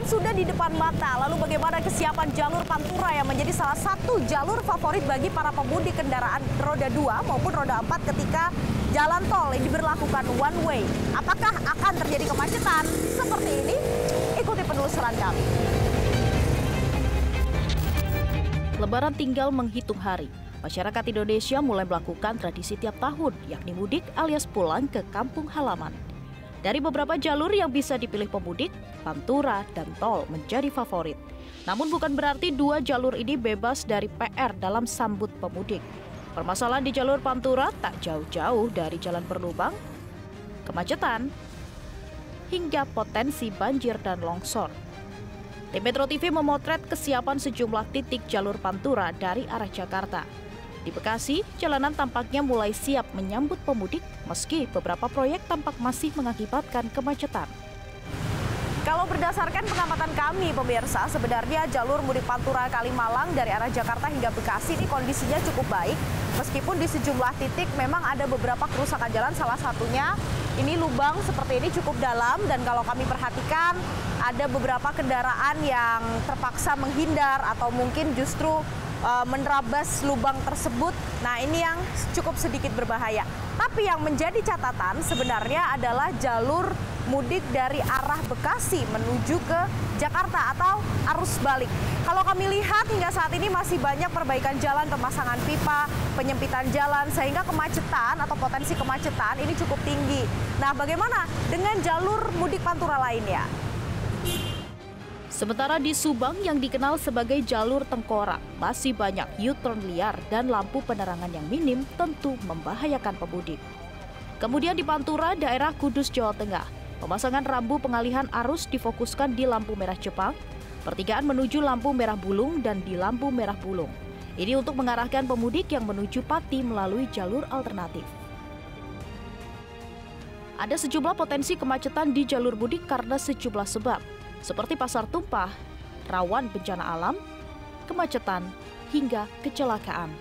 sudah di depan mata. Lalu bagaimana kesiapan jalur Pantura yang menjadi salah satu jalur favorit bagi para pemudik kendaraan roda 2 maupun roda 4 ketika jalan tol ini diberlakukan one way. Apakah akan terjadi kemacetan seperti ini? Ikuti penelusuran kami. Lebaran tinggal menghitung hari. Masyarakat Indonesia mulai melakukan tradisi tiap tahun, yakni mudik alias pulang ke kampung halaman. Dari beberapa jalur yang bisa dipilih pemudik, Pantura dan tol menjadi favorit. Namun bukan berarti dua jalur ini bebas dari PR dalam sambut pemudik. Permasalahan di jalur Pantura tak jauh-jauh dari jalan berlubang, kemacetan, hingga potensi banjir dan longsor. Tim Metro TV memotret kesiapan sejumlah titik jalur Pantura dari arah Jakarta. Di Bekasi, jalanan tampaknya mulai siap menyambut pemudik meski beberapa proyek tampak masih mengakibatkan kemacetan. Kalau berdasarkan pengamatan kami, pemirsa, sebenarnya jalur mudik Pantura Kalimalang dari arah Jakarta hingga Bekasi ini kondisinya cukup baik. Meskipun di sejumlah titik memang ada beberapa kerusakan jalan, salah satunya ini lubang seperti ini cukup dalam dan kalau kami perhatikan ada beberapa kendaraan yang terpaksa menghindar atau mungkin justru menerabas lubang tersebut. Nah, ini yang cukup sedikit berbahaya. Tapi yang menjadi catatan sebenarnya adalah jalur mudik dari arah Bekasi menuju ke Jakarta atau arus balik. Kalau kami lihat hingga saat ini masih banyak perbaikan jalan, pemasangan pipa, penyempitan jalan sehingga kemacetan atau potensi kemacetan ini cukup tinggi. Nah, bagaimana dengan jalur mudik Pantura lainnya? Sementara di Subang yang dikenal sebagai jalur tengkorak, masih banyak U-turn liar dan lampu penerangan yang minim tentu membahayakan pemudik. Kemudian di Pantura, daerah Kudus, Jawa Tengah, pemasangan rambu pengalihan arus difokuskan di lampu merah Jepang, pertigaan menuju lampu merah Bulung dan di lampu merah Bulung. Ini untuk mengarahkan pemudik yang menuju Pati melalui jalur alternatif. Ada sejumlah potensi kemacetan di jalur mudik karena sejumlah sebab, seperti pasar tumpah, rawan bencana alam, kemacetan, hingga kecelakaan.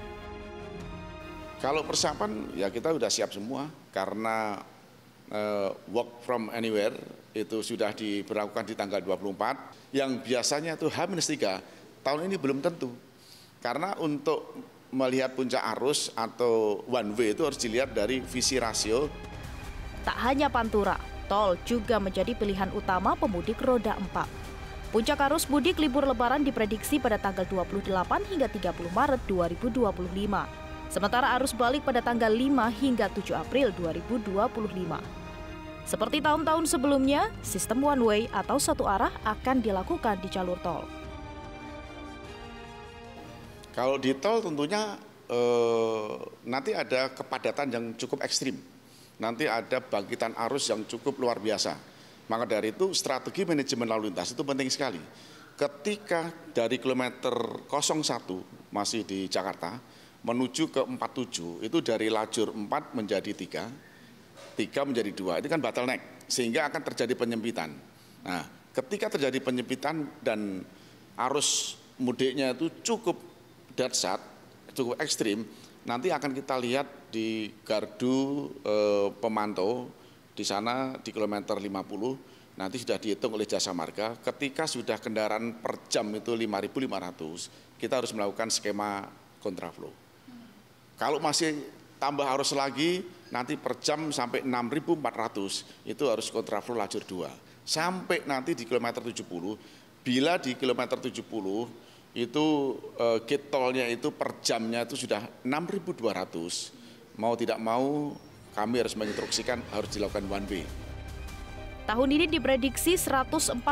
Kalau persiapan ya kita sudah siap semua karena work from anywhere itu sudah diberlakukan di tanggal 24 yang biasanya itu H-3 tahun ini belum tentu. Karena untuk melihat puncak arus atau one way itu harus dilihat dari visi rasio. Tak hanya Pantura, tol juga menjadi pilihan utama pemudik roda 4. Puncak arus mudik libur lebaran diprediksi pada tanggal 28 hingga 30 Maret 2025. Sementara arus balik pada tanggal 5 hingga 7 April 2025. Seperti tahun-tahun sebelumnya, sistem one way atau satu arah akan dilakukan di jalur tol. Kalau di tol tentunya nanti ada kepadatan yang cukup ekstrim. Nanti ada bangkitan arus yang cukup luar biasa. Maka dari itu strategi manajemen lalu lintas itu penting sekali. Ketika dari kilometer 01 masih di Jakarta menuju ke 47 itu dari lajur 4 menjadi 3 menjadi 2 itu kan bottleneck sehingga akan terjadi penyempitan. Nah, ketika terjadi penyempitan dan arus mudiknya itu cukup dahsyat, cukup ekstrim, nanti akan kita lihat di gardu pemantau di sana di kilometer 50 nanti sudah dihitung oleh Jasa Marga ketika sudah kendaraan per jam itu 5.500 kita harus melakukan skema kontraflow. Kalau masih tambah arus lagi nanti per jam sampai 6.400 itu harus kontraflow lajur 2 sampai nanti di kilometer 70 bila di kilometer 70 itu gate tolnya itu per jamnya itu sudah 6.200. Mau tidak mau kami harus menginstruksikan harus dilakukan one way. Tahun ini diprediksi 146,48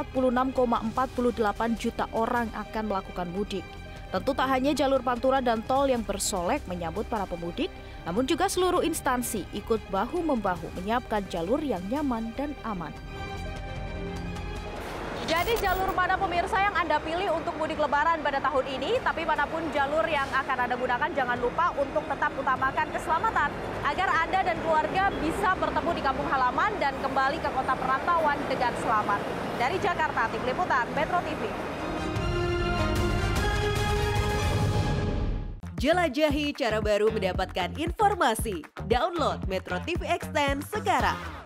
juta orang akan melakukan mudik. Tentu tak hanya jalur Pantura dan tol yang bersolek menyambut para pemudik, namun juga seluruh instansi ikut bahu-membahu menyiapkan jalur yang nyaman dan aman. Jadi jalur mana pemirsa yang Anda pilih untuk mudik lebaran pada tahun ini, tapi manapun jalur yang akan Anda gunakan, jangan lupa untuk tetap utamakan keselamatan agar Anda dan keluarga bisa bertemu di kampung halaman dan kembali ke kota perantauan dengan selamat. Dari Jakarta, Tim Liputan Metro TV. Jelajahi cara baru mendapatkan informasi. Download Metro TV Extend sekarang.